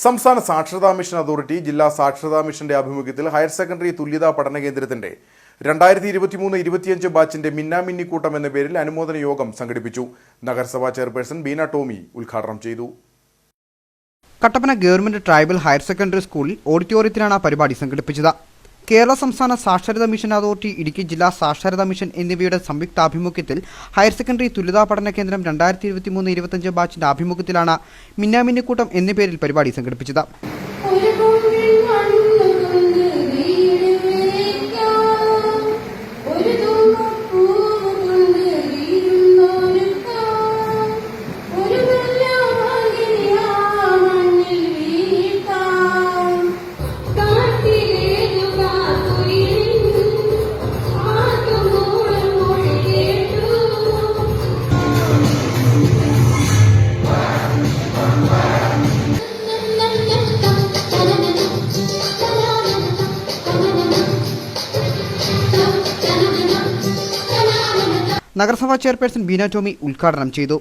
സംസ്ഥാന സാക്ഷരതാ mission authority ജില്ലാ സാക്ഷരതാ മിഷന്റെ ആഭിമുഖ്യത്തിൽ ഹയർ സെക്കൻഡറി തുല്യതാ പഠന കേന്ദ്രത്തിന്റെ 2023-25 ബാച്ചിന്റെ മിന്നാമിന്നിക്കൂട്ടം എന്ന പേരിൽ അനുമോദന യോഗം സംഘടിപ്പിച്ചു. നഗരസഭാ ചെയർപേഴ്സൺ ബീന ടോമി ഉദ്ഘാടനം ചെയ്തു. Kattappana government tribal higher secondary സ്കൂളിൽ ഓഡിറ്റോറിയത്തിലാണ് പരിപാടി സംഘടിപ്പിച്ചത്. കേരള സംസ്ഥാന സാക്ഷരതാ മിഷൻ അതോറിറ്റി, ഇടുക്കി ജില്ലാ സാക്ഷരതാ മിഷൻ എന്നിവയുടെ സംയുക്താഭിമുഖ്യത്തിൽ ഹയർ സെക്കൻഡറി തുല്യതാ പഠന കേന്ദ്രം 2023-25 ബാച്ചിന്റെ ആഭിമുഖ്യത്തിലാണ് മിന്നാമിന്നിക്കൂട്ടം എന്ന പേരിൽ പരിപാടി സംഘടിപ്പിച്ചത്. നഗരസഭാ ചെയർപേഴ്സൺ ബീന ടോമി ഉദ്ഘാടനം ചെയ്തു.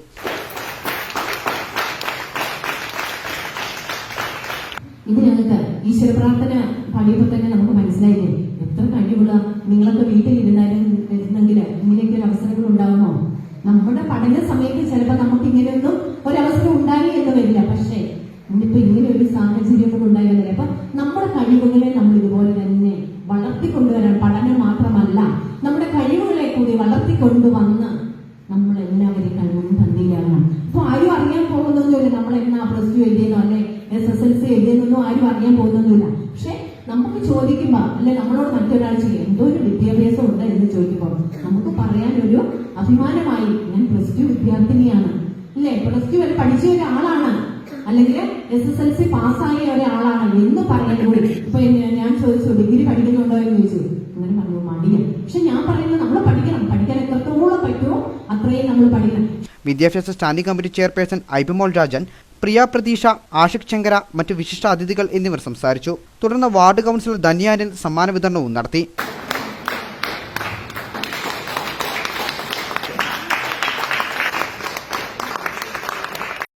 ഇതിനകത്ത് ഈശ്വര പ്രാർത്ഥന പാടിയപ്പോൾ തന്നെ നമുക്ക് മനസ്സിലായില്ലേ എത്ര കഴിവുള്ള നിങ്ങളൊക്കെ വീട്ടിലിരുന്നെങ്കിൽ ഇങ്ങനെയൊക്കെ ഒരു അവസരങ്ങൾ ഉണ്ടാകുമോ? നമ്മുടെ പഠന സമയത്ത് ചിലപ്പോൾ നമുക്ക് ഇങ്ങനെയൊന്നും ഒരവസരം ഉണ്ടായി എന്ന് വരില്ല. പക്ഷേ ഇന്നിപ്പോ ഇങ്ങനെ ഒരു സാഹചര്യങ്ങൾ ഉണ്ടായില്ല. അപ്പൊ നമ്മുടെ കഴിവുകളെ നമ്മൾ ഇതുപോലെ തന്നെ വളർത്തിക്കൊണ്ടുവരാൻ, പഠനം മാത്രമല്ല നമ്മുടെ കഴിവുകളെ കൂടി വളർത്തിക്കൊണ്ടുവന്ന് നമ്മൾ എല്ലാവരെയും കഴിവും തന്നില്ലാകണം. അപ്പൊ ആരും അറിയാൻ പോകുന്നൊന്നുമില്ല നമ്മൾ എന്നാ +2 എഴുതിയെന്നോ അല്ലെ SSLC എഴുതിയെന്നൊന്നും ആരും അറിയാൻ പോകുന്നൊന്നുമില്ല. പക്ഷെ നമുക്ക് ചോദിക്കുമ്പോ അല്ലെ നമ്മളോട് മറ്റൊരാൾ ചെയ്യും എന്തോ ഒരു വിദ്യാഭ്യാസം ഉണ്ട് എന്ന് ചോദിക്കുമ്പോൾ നമുക്ക് പറയാനൊരു അഭിമാനമായി ഞാൻ +2 വിദ്യാർത്ഥിനിയാണ് അല്ലെ, +2 വരെ പഠിച്ച ഒരാളാണ്, അല്ലെങ്കിൽ SSLC പാസ്സായ ഒരാളാണ് എന്ന് പറയാൻ കൂടി. ഇപ്പൊ ഞാൻ ചോദിച്ചു ഡിഗ്രി പഠിക്കുന്നുണ്ടോ എന്ന് ചോദിച്ചു, അങ്ങനെ പറഞ്ഞു മടിയാണ്. പക്ഷെ ഞാൻ പറയുന്നത് നമ്മൾ പഠിക്കണം, പഠിക്കാൻ എത്രത്തോളം പറ്റുമോ അത്രയും നമ്മൾ പഠിക്കണം. വിദ്യാഭ്യാസ സ്റ്റാൻഡിംഗ് കമ്മിറ്റി ചെയർപേഴ്സൺ ഐബിമോൾ രാജൻ, പ്രിയ പ്രതീഷ, ആഷിഖ് ശങ്കര, മറ്റ് വിശിഷ്ട അതിഥികൾ എന്നിവർ സംസാരിച്ചു. തുടർന്ന് വാർഡ് കൗൺസിലർ ധന്യാനിൽ സമ്മാന വിതരണവും നടത്തി.